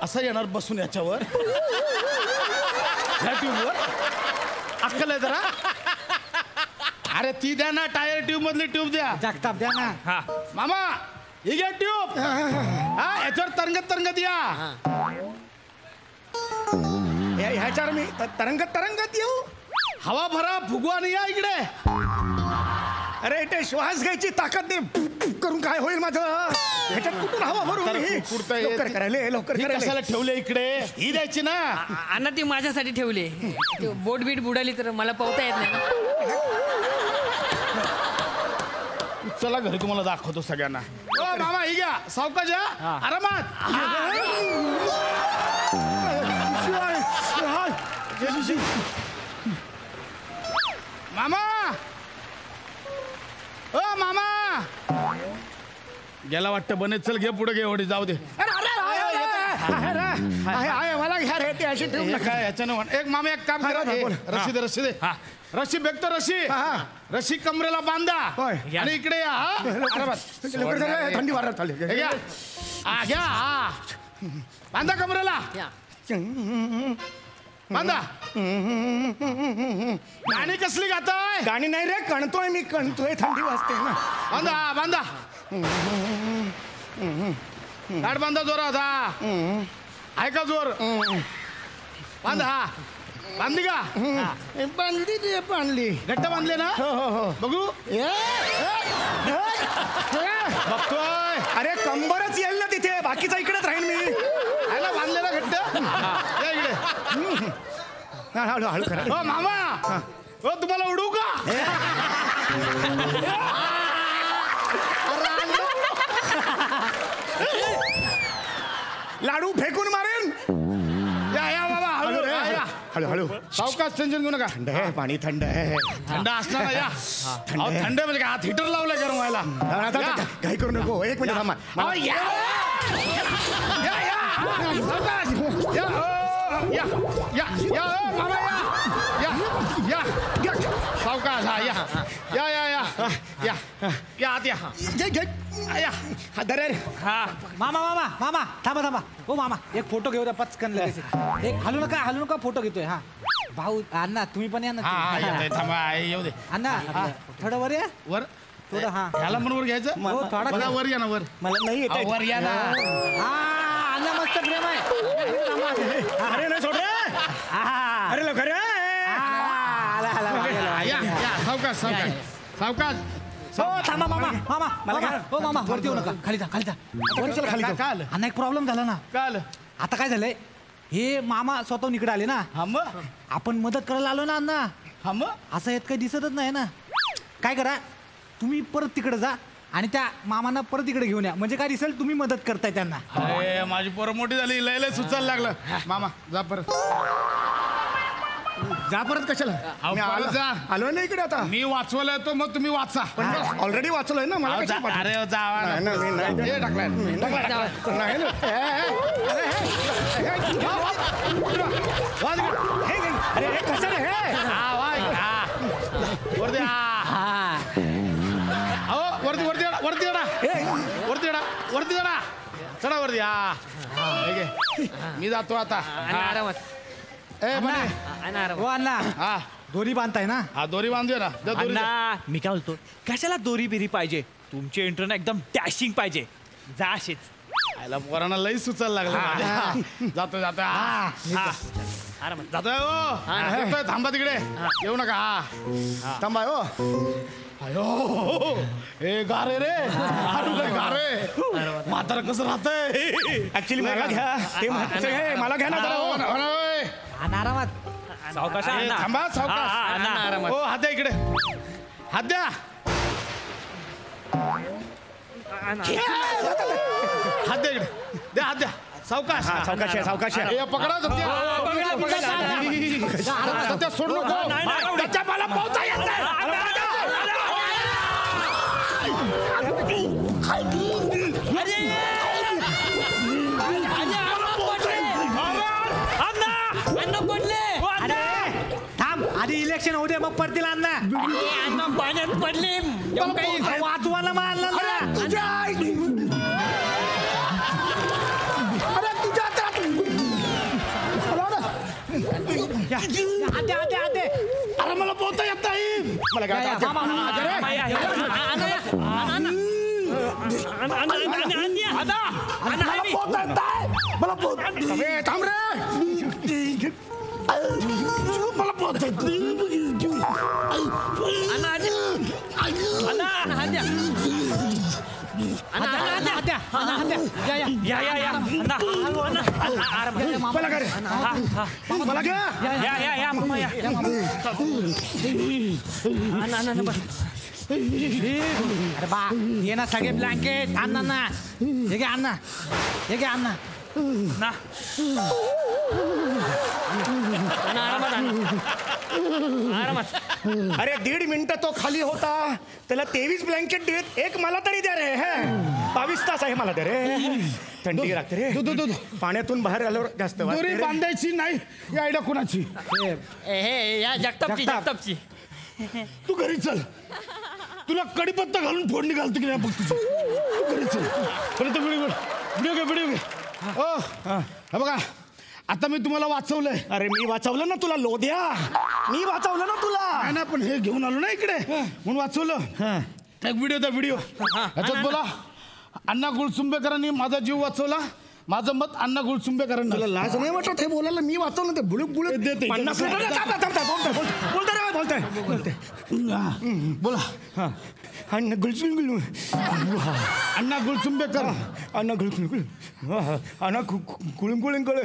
असं येणार बसून याच्यावर, ह्या ट्यूबवर. अक्कल आहे जरा? अरे ती द्या ना, टायर ट्यूब मधली ट्यूब द्या. जगताप द्या ना. हा मामा ही घ्या ट्यूब. हा याच्यावर तरंगत तरंगत या. ह्याच्यावर मी तरंगत तरंगत येऊ? हवा भरा, फुगवा आणि या इकडे. अरे ते श्वास घ्यायची ताकद नाही करून काय होईल माझं? ह्याच्यात कुठून हवा भरून? लवकर करायला, लवकर कशाला ठेवले इकडे? ही द्यायची ना. अण्णा ती माझ्यासाठी ठेवले. बोट बीट बुडाली तर मला पोहता येत नाही. चला घरी तुम्हाला दाखवतो सगळ्यांना. ओ मामा ही घ्या सावकाश या आरामात. मामा ओ मामा गेला वाटतं बने. चल घे पुढे घे एवढी जाऊ दे. मला घ्या रे ते अशी ठेवू नका. याच्यानं एक मामा एक काम करा. रशी दे रशी दे. रशी बेकतो रशी. रशी कमरेला बांधा आणि इकडे या. थंडी वाढत आली. घ्या घ्या बांधा कमरेला बांधा. गाणी कसली गाताय? गाणी नाही रे कणतोय मी कणतोय. थंडी वाजते ना. बांधा बांधा गाठ बांधा जोरात. आहे का जोर? बांधा. बांधली का? बांधली ती बांधली. घट्ट बांधले ना? हो हो हो. बघू बघतोय. अरे कंबरच येईल ना तिथे. बाकीचा इकडेच राहील मी. आहे ना बांधलेला घट्ट? या इकडे. हळू हळू करा. हो मामा हो तुम्हाला उडू का? लाडू फेकून मारेन. या या बाबा हळू या. हळू हळू. सावकाश टेन्शन घेऊ नका. थंड आहे पाणी. थंड आहे. थंड असणार ना. या थंड म्हणजे काय? हात हिटर लावलाय गरम व्हायला. काही करू नको. एक मिनिट थांबा. या या या सावकाश. या या या या मामा या या या सावकाश. हा या या या या या या आत या या दरे. मामा मामा मामा थांबा थांबा. हो मामा एक फोटो घेऊ द्या पचकन लगेच. एक हलू नका फोटो घेतोय. हा भाऊ अण्णा तुम्ही पण या ना. थांबा येऊ दे. अण्णा थोडं वर या. वर थोडं. हा ह्याला पण वर घ्यायचं. हो थोडा वर या ना. वर मला नाही येत. वर या ना. अण्णा मस्त प्रेम आहे. अरे नाही सोड रे. अरे लवकर या या सावकाश सावकाश सावकाश. हो थांबा मामा मामा मामा. हो मामा वरती येऊ नका. खाली जा खाली जा. खाली काल अण्णा एक प्रॉब्लेम झाला ना. काल आता काय झालंय हे मामा स्वतःहून इकडे आले ना. हा मग आपण मदत करायला आलो ना अण्णा. हा मग असं येत काही दिसतच नाही ना. काय करा तुम्ही परत तिकडे जा आणि त्या मामांना परत इकडे घेऊन या. म्हणजे काय दिसेल तुम्ही मदत करताय त्यांना. अरे माझी पोरं मोठी झाली. लय लय सुचायला लागलं. मामा जा परत. जा परत कशाला? मी आलो जा. आलो ना इकडे आता. मी वाचवायला येतो मग तुम्ही वाचा. पण ऑलरेडी वाचलोय ना. मला कशाला पाठवू? अरे जावा नाही टाकलाय नाही ना. अरे हे कसं रे हे? वरती वरती वरती वरती वरती वरती चढा वरती. मी जातो आता. ए बने हो अण्णा हा दोरी बांधताय ना. हा दोरी बांधूया ना. द्या दोरी. अण्णा मी काय बोलतो कशाला दोरी बिरी पाहिजे. तुमची एंट्री ना एकदम डॅशिंग पाहिजे. जा अशीच. आयला पोरांना लई सुचायला लागलं. जातो जातो. आरामात. जातोय हो. येतोय. थांबा तिकडे येऊ नका. हा थांबा हो. अयो हे गारे रे. गारे म्हातारा कसं राहतंय. ऍक्च्युली मला घ्या. ते महत्वाचं आहे. मला घ्या ना जरा. आरामात. सावकाश थांबा सावकाश. हो हात द्या इकडे. हात द्या. हात द्या इकडे. द्या हात द्या. सावकाश सावकाश आहे सावकाश आहे. हे पकडा सध्या सोडू नको. त्याच्या मला पोहता येत नाही. थांब आधी इलेक्शन होऊ दे मग पडतील अण्णा. अण्णा पाण्यात पडले. वाचवायला मारलं अरे मला पोहता येत नाही. मला काय मला थांब रे. मला पोहता मला घ्या. अरे बा ये ना सगळे ब्लँकेट आण ना हे घे आण ना ना आरामात. अरे 1.5 मिनिटं तो खाली होता, त्याला 23 ब्लँकेट देत, एक मला तरी द्या रे. 22 तास आहे मला द्या रे. थंडी लागते रे. पाण्यातून बाहेर आल्यावर जास्त दोरी बांधायची नाही या आयडिया कुणाची? या जगतापची. तू घरी चल, तुला कडीपत्ता घालून फोडणी घालतो की नाही बघ तुझी. तू घरी चल. परत व्हिडिओ घे. हे बघा, आता मी तुम्हाला वाचवलंय. अरे मी वाचवलं ना तुला लोध्या, मी वाचवलं ना तुला. नाही पण हे घेऊन आलो ना इकडे म्हणून वाचवलं. एक व्हिडिओ ह्याच्यात बोला, अण्णा गुळसुंबेकरांनी माझा जीव वाचवला. माझं मत अण्णा गुळसुंबेकरांना. तुला लाज नाही वाटत हे बोलायला? मी वाचवलं ते बुडूक देते. 50 बोला. अण्णा गुळसुंबे, अण्णा गुळसुंबेकर, अण्णा गुळसुंबे, अण्णा कुळुंकुळुंकळ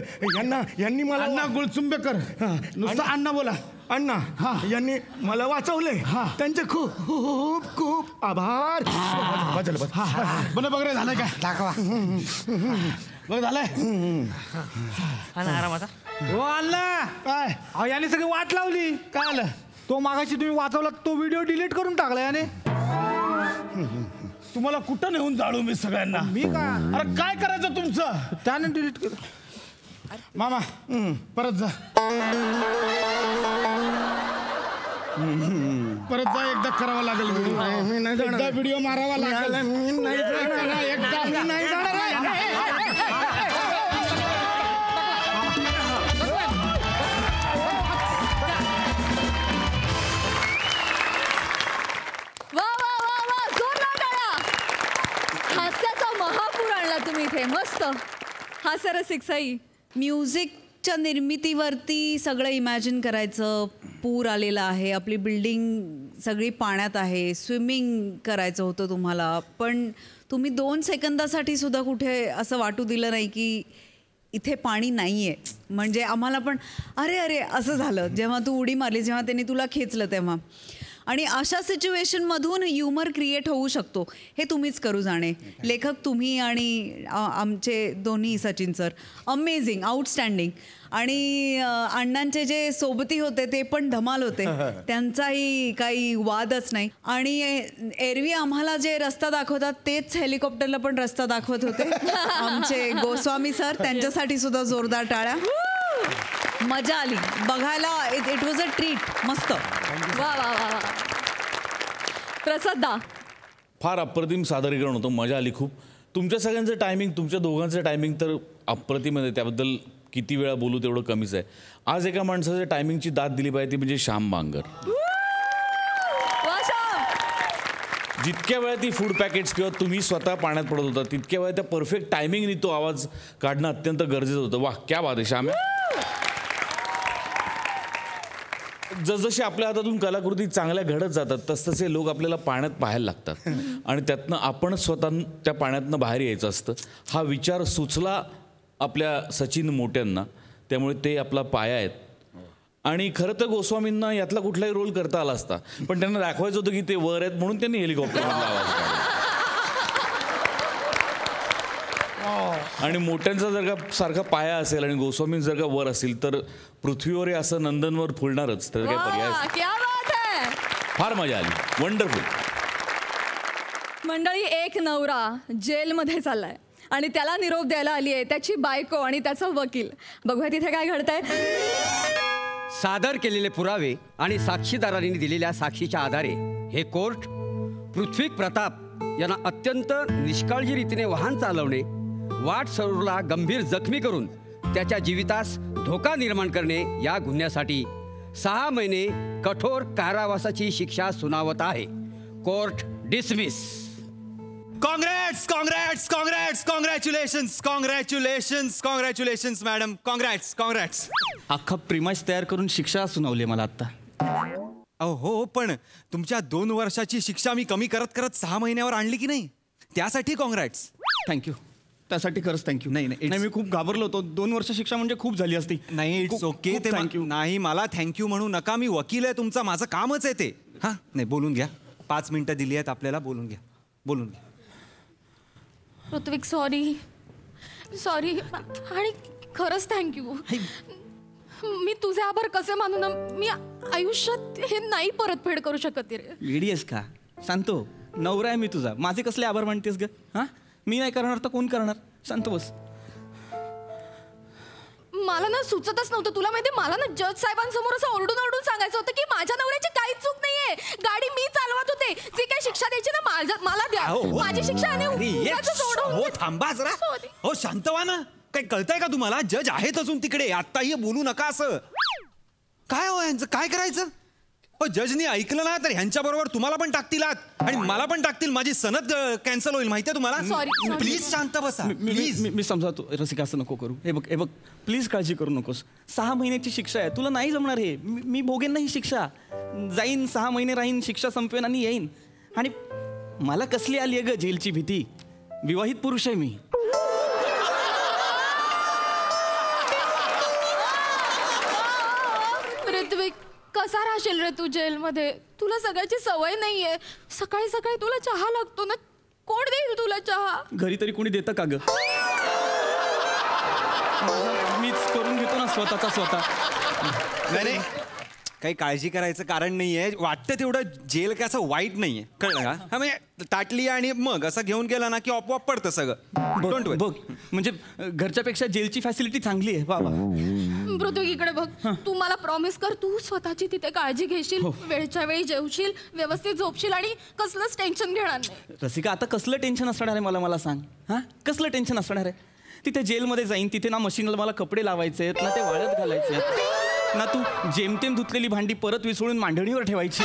यांनी मला. अण्णा गुळसुंबेकर, नुसतं अण्णा बोला. अण्णा यांनी मला वाचवले, त्यांचे खूप खूप खूप आभार. बघ रे, झालंय काय? दाखवा. बघ झालंय. आरामात. हो अण्णा, काय अहो याने सगळी वाट लावली. काय आलं? तो मागाशी तुम्ही वाचवला तो व्हिडिओ डिलीट करून टाकला याने. तुम्हाला कुठं नेऊन जाळू मी सगळ्यांना? मी का? अरे काय करायचं तुमचं? त्याने डिलीट केलं. मामा परत जा, एकदा करावा लागेल व्हिडिओ. एकदा व्हिडिओ मारावा लागेल. एकदा नाही जाणार. हास्याचा महापूर आणला तुम्ही इथे. मस्त हास्यरसिक सई. म्युझिकच्या निर्मितीवरती सगळं इमॅजिन करायचं. पूर आलेला आहे, आपली बिल्डिंग सगळी पाण्यात आहे, स्विमिंग करायचं होतं तुम्हाला, पण तुम्ही 2 सेकंदासाठी सुद्धा कुठे असं वाटू दिलं नाही की इथे पाणी नाही आहे. म्हणजे आम्हाला पण अरे अरे असं झालं जेव्हा तू उडी मारली, जेव्हा त्यांनी तुला खेचलं तेव्हा. आणि अशा सिच्युएशनमधून ह्युमर क्रिएट होऊ शकतो हे तुम्हीच करू जाणे. लेखक तुम्ही आणि आमचे दोन्ही सचिन सर अमेझिंग, आउटस्टँडिंग. आणि अण्णांचे जे सोबती होते ते पण धमाल होते, त्यांचाही काही वादच नाही. आणि एरवी आम्हाला जे रस्ता दाखवतात तेच हेलिकॉप्टरला पण रस्ता दाखवत होते आमचे गोस्वामी सर. त्यांच्यासाठी सुद्धा जोरदार टाळ्या. मजा आली बघायला. It was a treat. मस्त. वा वा वा. प्रसाद दा, फार अप्रतिम सादरीकरण होतं, मजा आली खूप. तुमच्या सगळ्यांचं टायमिंग, तुमच्या दोघांचं टायमिंग तर अप्रतिम आहे. त्याबद्दल किती वेळा बोलू तेवढं कमीच आहे. आज एका माणसाच्या टायमिंगची दाद दिली पाहिजे ती म्हणजे श्याम बांगर. जितक्या वेळा ती फूड पॅकेट्स किंवा तुम्ही स्वतः पाण्यात पडत होता तितक्या वेळा त्या परफेक्ट टायमिंगनी तो आवाज काढणं अत्यंत गरजेचं होतं. वाह, क्या बात आहे श्याम. जसजशी आपल्या हातातून कलाकृती चांगल्या घडत जातात तसतसे लोक आपल्याला पाण्यात पाहायला लागतात आणि त्यातनं आपण स्वतः त्या पाण्यातनं बाहेर यायचं असतं. हा विचार सुचला आपल्या सचिन मोट्यांना, त्यामुळे ते आपला पाया आहेत. आणि खरं तर गोस्वामींना यातला कुठलाही रोल करता आला असता, पण त्यांना दाखवायचं होतं की ते वर आहेत म्हणून त्यांनी हेलिकॉप्टरमधला आवाज काढला. आणि मोठ्यांचा जर का सारखा पाया असेल आणि गोस्वामी जर का वर असेल तर पृथ्वीवर असं नंदनवर फुलणारच. तर काय पर्याय. फार मजा आली. वंडरफुल. मंडळी, एक नवरा जेलमध्ये चाललाय आणि त्याला निरोप द्यायला आली आहे त्याची बायको आणि त्याचा वकील. बघूया तिथे काय घडतंय. सादर केलेले पुरावे आणि साक्षीदारांनी दिलेल्या साक्षीच्या आधारे हे कोर्ट पृथ्वी प्रताप यांना अत्यंत निष्काळजी रीतीने वाहन चालवणे, वाट सरोवरला गंभीर जखमी करून त्याच्या जीवितास धोका निर्माण करणे या गुन्ह्यासाठी 6 महिने कठोर कारावासाची शिक्षा सुनावत आहे. Court dismiss. Congrats, congrats, congrats, congratulations, congratulations, congratulations, madam. congrats. अख्खा प्रिमाइस तयार करून शिक्षा सुनावली मला आता. हो, पण तुमच्या 2 वर्षाची शिक्षा मी कमी करत करत 6 महिन्यावर आणली की नाही, त्यासाठी कॉंग्रॅट्स. थँक्यू. त्यासाठी खरंच थँक्यू. नाही मी खूप घाबरलो होतो. 2 वर्ष शिक्षा म्हणजे खूप झाली असती. नाही, इट्स ओके. थँक्यू. नाही, मला थँक्यू म्हणू नका. मी वकील आहे तुमचा, माझं कामच आहे ते. हां, नाही बोलून घ्या. 5 मिनिटं दिली आहेत आपल्याला, बोलून घ्या. ऋत्विक सॉरी आणि खरंच थँक्यू. मी तुझे आभार कसे मानू ना. मी आयुष्यात हे नाही परतफेड करू शकत रे. वेडी आहेस का? शांत हो. नवरा आहे मी तुझा. माझे कसले आभार मानतेस ग? हा, मी नाही करणार तर कोण करणार? शांत बस. मला ना सुचतच नव्हतं. तुला माहिती, मला ना जज साहेबांसमोर असं ओरडून सांगायचं होतं की माझ्या नवऱ्याची काहीच चूक नाहीये. गाडी मी चालवत होते. जी काही शिक्षा द्यायची ना मला द्या. माझी शिक्षा हो थांबा जरा. हो शांत व्हा ना. काय कळतंय का तुम्हाला? जज आहेत अजून तिकडे. आत्ताही बोलू नका असं. काय हो यांचं काय करायचं? हो जजनी ऐकलं ना तर ह्यांच्या बरोबर तुम्हाला पण टाकतील आत आणि मला पण टाकतील. माझी सनद कॅन्सल होईल माहितीये तुम्हाला. प्लीज शांत बसा. मी समजावतो रसिका, असं नको करू. हे बघ प्लीज काळजी करू नकोस. 6 महिन्याची शिक्षा आहे. तुला नाही जमणार हे. मी भोगेन नाही शिक्षा. जाईन 6 महिने राहीन, शिक्षा संपवेन आणि येईन. आणि मला कसली आली आहे ग जेलची भीती? विवाहित पुरुष आहे मी. ऋत्विक, कसा राहशील रे तू जेलमध्ये? तुला सगळ्याची सवय नाहीये. सकाळी सकाळी तुला चहा लागतो ना. कोण देईल तुला चहा? घरी तरी कोणी देतं का ग? मीच करून घेतो ना स्वतः. नाही काही काळजी करायचं कारण नाहीये. वाटतं तेवढं जेल काय असं वाईट नाहीये, कळलं का? हा म्हणजे ताटली आणि मग असं घेऊन गेला ना की आपोआप पडतं सगळं. बघ म्हणजे घरच्यापेक्षा जेलची फॅसिलिटी चांगली आहे. बाबा पृथ्वी इकडे बघ. तू मला प्रॉमिस कर, तू स्वतःची तिथे काळजी घेशील, वेळच्या वेळी जेवशील, व्यवस्थित झोपशील आणि कसलंच टेन्शन घेणार नाही. रसिका, आता कसलं टेन्शन असणार आहे मला सांग. हा, कसलं टेन्शन असणार आहे? तिथे जेलमध्ये जाईन, तिथे ना मशीनला मला कपडे लावायचे आहेत, ना ते वाळत घालायचे आहेत, ना तू जेमतेम धुतलेली भांडी परत विसळून मांडणीवर ठेवायची.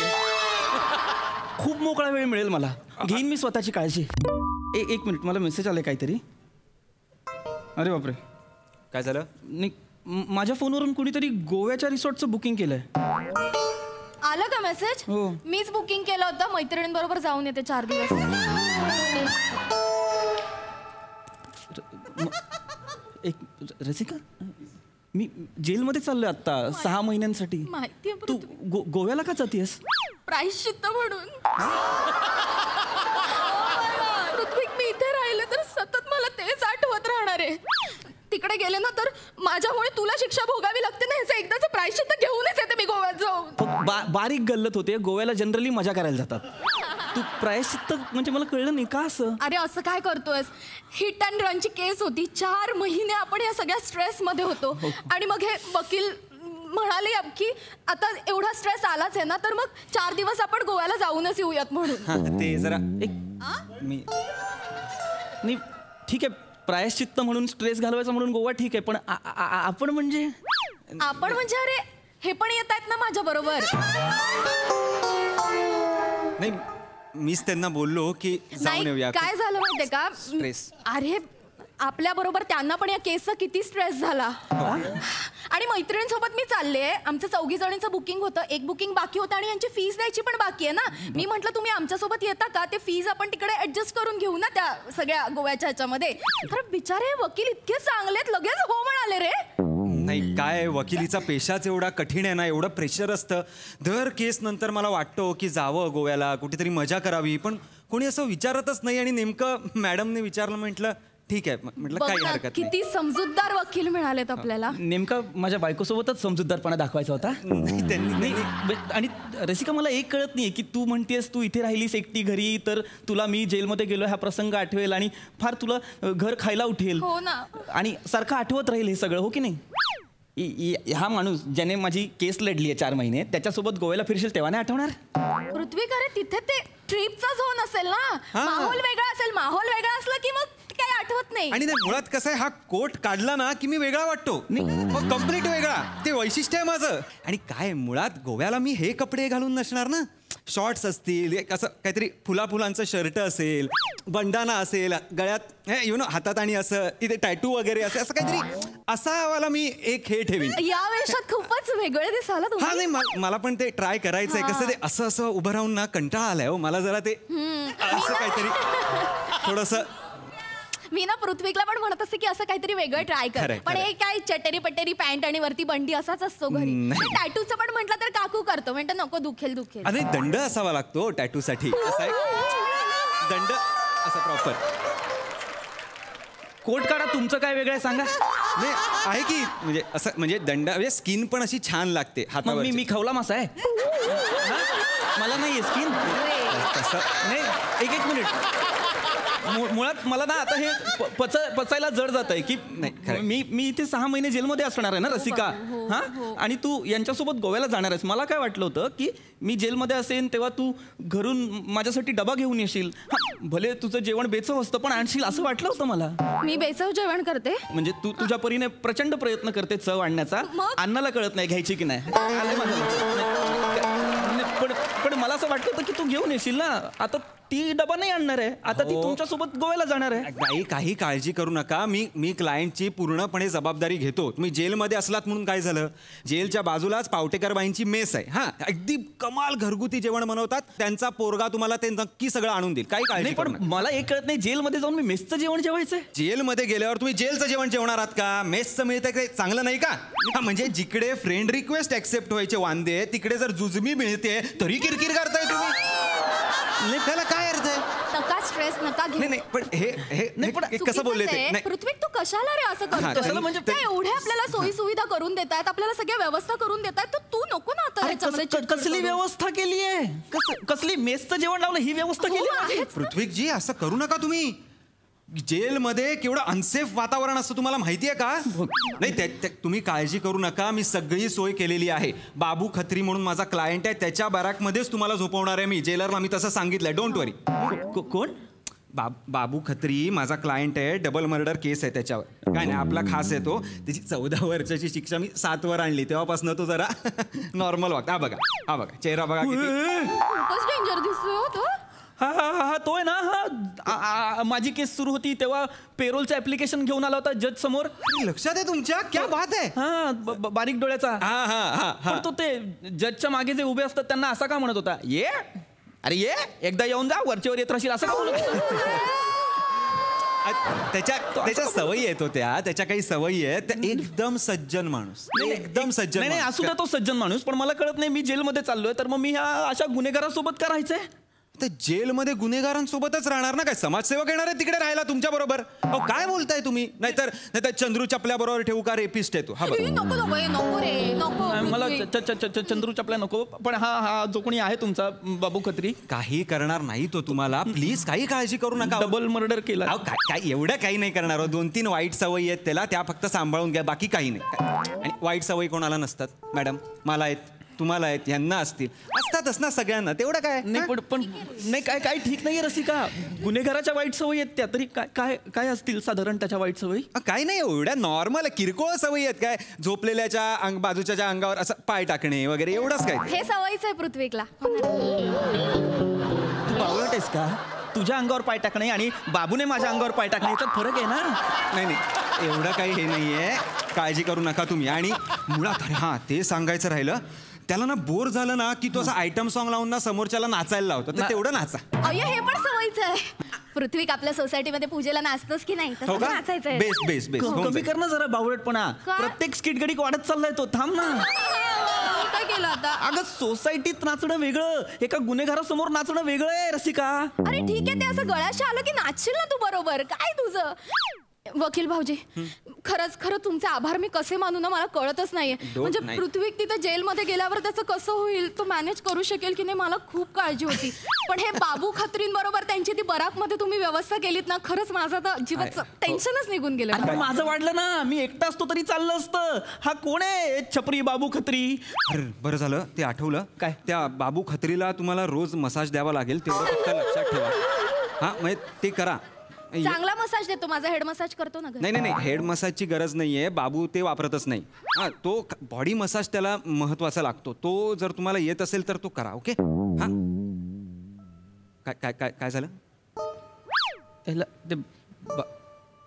खूप मोकळा वेळ मिळेल मला. घेईन मी स्वतःची काळजी. एक मिनिट, मला मेसेज आलाय काहीतरी. अरे बापरे, काय झालं? नाही, माझ्या फोनवरून कुणीतरी गोव्याच्या रिसॉर्टचं बुकिंग केलंय. आलं का मेसेज? हो. मीच बुकिंग केलं होतं. मैत्रिणींबरोबर जाऊन येते 4 दिवस. एक रसिका, मी जेलमध्ये चाललोय आता 6 महिन्यांसाठी. माहितीये. तू गोव्याला का जातेस? प्रायश्चित्त म्हणून. ऋत्विक, मी इथे राहिले तर सतत मला तेच आठवत राहणार आहे. तिकडे गेले ना तर माझ्यामुळे तुला शिक्षा भोगावी लागते ना. ह्याचं एकदाच प्रायश्चित्त घेऊनच येते मी गोव्यात जाऊन. बारीक गल्लत होते. गोव्याला जनरली मजा करायला जातात. तू प्रायश्चित्त म्हणजे मला कळलं नाही का असं? अरे असं काय करतोयस? हिट अँड रनची केस होती. 4 महिने आपण या सगळ्या स्ट्रेस मध्ये होतो. आणि मग हे वकील म्हणाले की आता एवढा स्ट्रेस आलाच आहे ना, तर मग 4 दिवस आपण गोव्याला जाऊनच येऊयात म्हणून. ते जरा मी ठीक आहे, प्रायश्चित्त म्हणून स्ट्रेस घालवायचा म्हणून गोवा ठीक आहे, पण आपण म्हणजे अरे हे पण येत आहेत ना माझ्या बरोबर. नाही, मीच त्यांना बोललो की जाऊन येऊया. काय झालं माहितीये का? स्ट्रेस. अरे आपल्या बरोबर त्यांना पण या केसचा किती स्ट्रेस झाला. आणि मैत्रिणींसोबत मी चालले. आमचं 4 जणींचं बुकिंग होतं. एक बुकिंग बाकी होतं आणि यांची फीस द्यायची पण बाकी आहे ना. मी म्हटलं तुम्ही आमच्यासोबत येता का? ते फीज आपण तिकडे ऍडजस्ट करून घेऊ ना त्या सगळ्या गोव्याच्या ह्याच्यामध्ये. तर बिचारे वकील इतके चांगलेत, लगेच हो म्हणाले रे. नाही, काय वकिलीचा पेशाच एवढा कठीण आहे ना, एवढं प्रेशर असतं. दर केस नंतर मला वाटतं की जावं गोव्याला, कुठेतरी मजा करावी, पण कोणी असं विचारतच नाही. आणि नेमकं मॅडमने विचारलं, म्हटलं ठीक आहे, म्हटलं काही हरकत नाही. किती समजूतदार वकील मिळालेत आपल्याला. नेमका माझ्या बायकोसोबतच समजूतदारपणा दाखवायचा होता. आणि रसिका, मला एक कळत नाही की तू म्हणतेस तू इथे राहिलीस एकटी घरी, तर तुला मी जेलमध्ये गेलो हा प्रसंग आठवेल आणि फार तुला घर खायला उठेल. हो ना. आणि सारखं आठवत राहील हे सगळं, हो की नाही? हा माणूस ज्याने माझी केस लढली आहे 4 महिने, त्याच्यासोबत गोव्याला फिरशील तेव्हा नाही आठवणार? पृथ्वी, अरे तिथे ते ट्रिपचा झोन असेल ना. माहोल वेगळा असेल. माहोल वेगळा असला की मग काही आठवत नाही. आणि मुळात कसं आहे, हा कोट काढला ना की मी वेगळा वाटतो. मग कम्प्लीट वेगळा. ते वैशिष्ट्य आहे माझं. आणि काय मुळात गोव्याला मी हे कपडे घालून नसणार ना. शॉर्ट्स असतील, असं काहीतरी फुलांचं शर्ट असेल, बंडाना असेल गळ्यात, हातात, आणि असं इथे टॅटू वगैरे असेल, असं काहीतरी असावाला मी एक हे ठेवीन. या वेशात खूपच वेगळे दिसाला तुम्ही. हा, नाही, मला पण ते ट्राय करायचंय. कसं ते असं उभं राहून ना कंटाळा आलाय हो मला. जरा ते असं काहीतरी थोडंसं मी ना पृथ्वीला पण म्हणत असते की असं काहीतरी वेगळं ट्राय कर. खरंय, पण हे काय चटेरी पटेरी पॅन्ट आणि वरती बंडी असाच असतो घरी. टॅटूचं पण म्हटलं तर काकू करतो, म्हणतो नको दुखेल. अरे दंड असावा लागतो टॅटू साठी. दंड असा प्रॉपर. कोट काढा, तुमचं काय वेगळं सांगा. नाही आहे की म्हणजे असं म्हणजे दंड म्हणजे स्किन पण अशी छान लागते हातावर. मी खवला मासा आहे. मला नाही स्किन. नाही एक मिनिट. मुळात मला ना आता हे पचायला जड जात आहे की मी इथे 6 महिने जेलमध्ये असणार आहे ना रसिका. हा आणि तू यांच्यासोबत गोव्याला जाणार आहेस. मला काय वाटलं होतं की मी जेलमध्ये असेन तेव्हा तू घरून माझ्यासाठी डबा घेऊन येशील. भले तुझं जेवण बेचव असतं पण आणशील असं वाटलं होतं मला. मी बेचव जेवण करते म्हणजे तू तुझ्या परीने प्रचंड प्रयत्न करते चव आणण्याचा. अन्नाला कळत नाही घ्यायची की नाही. पण मला असं वाटलं होतं की तू घेऊन येशील ना. आता ती डबा नाही आणणार आहे. आता ती तुमच्यासोबत गोव्याला जाणार आहे. काही काळजी करू नका. मी क्लायंटची पूर्णपणे जबाबदारी घेतो. तुम्ही जेलमध्ये असलात म्हणून काय झालं. जेलच्या बाजूलाच पावटेकरबाईंची मेस आहे. हा अगदी कमाल घरगुती जेवण बनवतात. त्यांचा पोरगा तुम्हाला ते नक्की सगळं आणून देईल. काही काळजी पण मला एक कळत नाही जेलमध्ये जाऊन मी मेसचं जेवण जेवायचंय. जेलमध्ये गेल्यावर तुम्ही जेलचं जेवण जेवणार आहात का. मेसचं मिळतं काही चांगलं नाही का. म्हणजे जिकडे फ्रेंड रिक्वेस्ट ऍक्सेप्ट व्हायचे वांदे तिकडे जर जुजमी मिळते तरी किरकिर करताय तुम्ही. त्याला काय अर्थ आहे. नका स्ट्रेस नका घेऊ. नाही पण हे कसं बोलले ते. पृथ्वी तू कशाला रे असं करतो. म्हणजे ते एवढे आपल्याला सोयी सुविधा करून देतात, आपल्याला सगळ्या व्यवस्था करून देतात, तर तू नको ना आता. कसली व्यवस्था केली आहे. कसली मेसचं जेवण लावलं ही व्यवस्था केली. पृथ्वीजी असं करू नका तुम्ही. जेलमध्ये केवढं अनसेफ वातावरण असतं तुम्हाला माहिती आहे का. नाही तुम्ही काळजी करू नका. मी सगळी सोय केलेली आहे. बाबू खत्री म्हणून माझा क्लायंट आहे. त्याच्या बॅरकमध्येच तुम्हाला झोपवणार आहे मी. जेलरला मी तसं सांगितलंय. डोंट वरी. कोण. बाबू खत्री माझा क्लायंट आहे. डबल मर्डर केस आहे त्याच्यावर. काय नाही आपला खास आहे तो. त्याची 14 वर्षाची शिक्षा मी 7 वर आणली. तेव्हापासून तो जरा नॉर्मल वागता. हा बघा चेहरा बघा किती डेंजर दिसतोय तो. हा तो आहे ना. हा माझी केस सुरू होती तेव्हा पेरोलचं ऍप्लिकेशन घेऊन आला होता जज समोर. लक्षात आहे तुमच्या. क्या बात आहे. हा बारीक डोळ्याचा. पण तो ते जजच्या मागे जे उभे असतात त्यांना असा का म्हणत होता. अरे एकदा येऊन जा वरचेवर येत राहशील असं का बोलत होता. त्याच्या सवयी आहेत होत्या. त्याच्या काही सवयी आहेत. एकदम सज्जन माणूस. एकदम सज्जन. नाही असू द्या तो सज्जन माणूस. पण मला कळत नाही मी जेलमध्ये चाललोय तर मग मी ह्या अशा गुन्हेगारांसोबत का राहायचंय. तर जेलमध्ये गुन्हेगारांसोबतच राहणार ना. काय समाजसेवक येणार आहे तिकडे राहायला तुमच्या बरोबर. काय बोलताय तुम्ही. नाहीतर चंद्रू चपल्या बरोबर ठेवू का. रेपिस्ट आहे तो. हा मला चंद्रू चपल्या नको. पण हा जो कोणी आहे तुमचा बाबू खत्री काही करणार नाही तो तुम्हाला. प्लीज काही काळजी करू नका. डबल मर्डर केला. काय एवढं काही नाही करणार. 2-3 वाईट सवयी आहेत त्याला. त्या फक्त सांभाळून घ्या. बाकी काही नाही. आणि वाईट सवयी कोणाला नसतात मॅडम. मला आहेत तुम्हाला आहेत यांना असतातच ना सगळ्यांना. तेवढं काय नाही. पण नाही काय ठीक नाहीये रसिका. गुन्हेगाराच्या वाईट सवयी आहेत त्या तरी काय असतील साधारण त्याच्या वाईट सवयी. काय नाही एवढ्या नॉर्मल किरकोळ सवयी आहेत. काय झोपलेल्याच्या बाजूच्या अंगावर असं पाय टाकणे वगैरे एवढंच काय. हे सवयीच आहे पृथ्वीला. तू बावळट आहेस का. तुझ्या अंगावर पाय टाकणे आणि बाबूने माझ्या अंगावर पाय टाकणे याच्यात फरक आहे ना. नाही एवढं काही हे नाहीये. काळजी करू नका तुम्ही. आणि मुळात अरे ते सांगायचं राहिलं. त्याला ना बोर झालं ना की तो असं आयटम सॉन्ग लावून ना समोरच्याला नाचायला लावतो. तर तेवढं नाचा. हे पण सवयीच आहे. पृथ्वी आपल्या सोसायटीमध्ये पूजेला नाचतोस की नाही तसं नाचायचंय. बेस कमी कर ना जरा बावळटपणा. प्रत्येक स्किट गडी वाढत चाललाय तो. थांब ना. काय केलं आता. अगं सोसायटीत नाचणं वेगळं एका गुन्हेगारासमोर नाचणं वेगळं आहे रसिका. अरे ठीक आहे ते असं गळ्याशी आलं की नाचशील ना तू बरोबर. काय तुझं. वकील भाऊजी खरं तुमचे आभार मी कसे मानू ना मला कळतच नाहीये. म्हणजे पृथ्वी तिथे जेलमध्ये गेल्यावर त्याचं कसं होईल. तो मॅनेज करू शकेल की नाही मला खूप काळजी होती. पण हे बाबू खत्रींबरोबर त्यांची ती बराकमध्ये तुम्ही व्यवस्था केलीत ना खरंच माझं तर जीवाचं टेन्शनच निघून गेलं. माझं वाढलं ना. मी एकटा असतो तरी चाललं असतं. हा कोण आहे छपरी बाबू खत्री. अरे बरं झालं ते आठवलं. काय त्या बाबू खत्रीला तुम्हाला रोज मसाज द्यावा लागेल. तेवढं फक्त लक्षात ठेवा. हा म्हणजे ते करा. चांगला मसाज देतो. माझा हेड मसाज करतो ना. नाही हेड मसाजची गरज नाहीये. बाबू ते वापरतच नाही. हा तो बॉडी मसाज त्याला महत्वाचा लागतो. तो जर तुम्हाला येत असेल तर तो करा. ओके. हा काय काय काय झालं. ते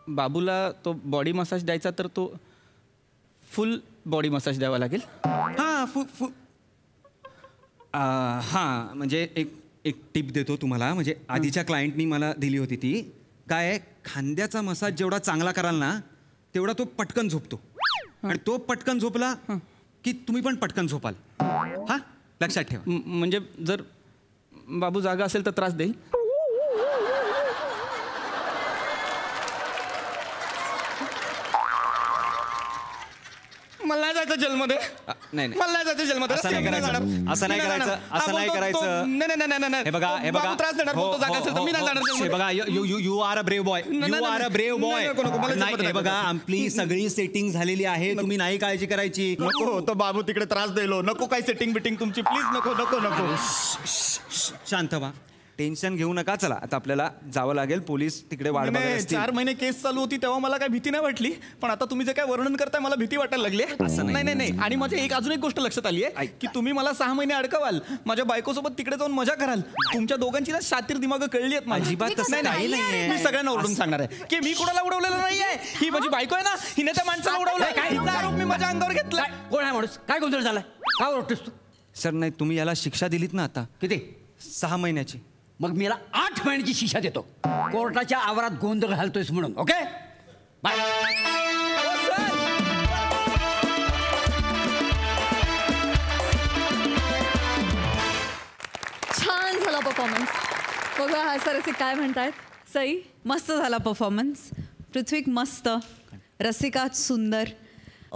बाबूला तो बॉडी मसाज द्यायचा तर तो फुल बॉडी मसाज द्यावा लागेल. हा म्हणजे एक टिप देतो तुम्हाला. म्हणजे आधीच्या क्लायंटनी मला दिली होती ती. काय खांद्याचा मसाज जेवढा चांगला कराल ना तेवढा तो पटकन झोपतो आणि तो पटकन झोपला की तुम्ही पण पटकन झोपाल. हा लक्षात ठेवा. म्हणजे जर बाबू जागा असेल तर त्रास देईल. मला नाही जायचं जेलमध्ये. नाही मला नाही जायचं जेलमध्ये. असं नाही करायचं. असं नाही करायचं. असं नाही करायचं. नाही. हे बघा हे बघा त्रास देणार बोलतो जागा असेल तर मी नाही जाणार हे जेलमध्ये. बघा you are a brave boy. You are a brave boy. हे बघा आपली सगळी सेटिंग झालेली आहे. तुम्ही नाही काळजी करायची. नको तो बाबू तिकडे त्रास देलो. नको काही सेटिंग बिटिंग तुमची प्लीज. नको नको नको. शांत व्हा. टेन्शन घेऊ नका. चला आता आपल्याला जावं लागेल. पोलीस तिकडे वाट बघत असतील. 4 महिने केस चालू होती तेव्हा मला काय भीती नाही वाटली, पण आता तुम्ही जे काय वर्णन करताय मला भीती वाटायला लागली. नाही. आणि माझी अजून एक गोष्ट लक्षात आली आहे की तुम्ही मला 6 महिने अडकवाल, माझ्या बायकोसोबत तिकडे जाऊन मजा कराल. तुमच्या दोघांची ना शातीर दिमाग कळली आहेत माझी. अजिबात तसं काही नाहीये. मी सगळ्यांना ओरडून सांगणार आहे की मी कुणाला उडवलेलं नाहीये. ही माझी बायको आहे ना, हिने त्या माणसाला उडवलंय. हिचा आरोप मी माझ्या अंगावर घेतलाय. कोण आहे माणूस? काय गोंधळ झालाय? काय ओरडतोस तू? सर नाही तुम्ही याला शिक्षा दिलीत ना आता. किती? 6 महिन्याची. मग मी याला 8 महिन्याची शिक्षा देतो. कोर्टाच्या आवारात गोंधळ घालतोयस म्हणून. Okay bye. छान झाला परफॉर्मन्स. बघा हा सर असे काय म्हणतायत. सई मस्त झाला परफॉर्मन्स. पृथ्वीक मस्त. रसिका सुंदर.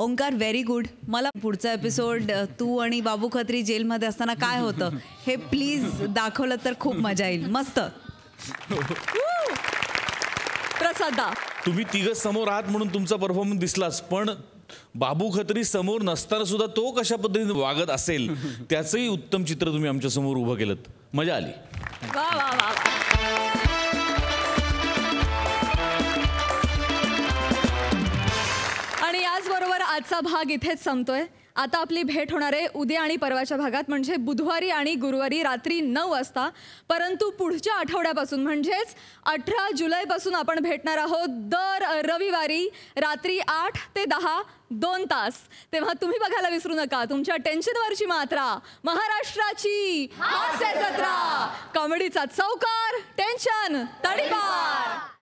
Omkar very good. मला पुढचा एपिसोड तू आणि बाबू खत्री जेलमध्ये असताना काय होतं हे प्लीज दाखवलं तर खूप मजा येईल. मस्त. प्रसादा तुम्ही तिघं समोर आहात म्हणून तुमचा परफॉर्मन्स दिसलाच, पण बाबू खत्री समोर नसताना सुद्धा तो कशा पद्धतीने वागत असेल त्याचंही उत्तम चित्र तुम्ही आमच्या समोर उभं केलं. मजा आली. वा वा वा. आणि याचबरोबर आजचा भाग इथेच संपतोय. आता आपली भेट होणार आहे उद्या आणि परवाच्या भागात, म्हणजे बुधवारी आणि गुरुवारी रात्री 9 वाजता. परंतु पुढच्या आठवड्यापासून म्हणजेच 18 जुलैपासून आपण भेटणार आहोत दर रविवारी रात्री 8 ते 10 2 तास. तेव्हा तुम्ही बघायला विसरू नका तुमच्या टेन्शनवरची मात्रा, महाराष्ट्राची हास्य जत्रा, कॉमेडीचा चौकार, टेन्शन तडीपार.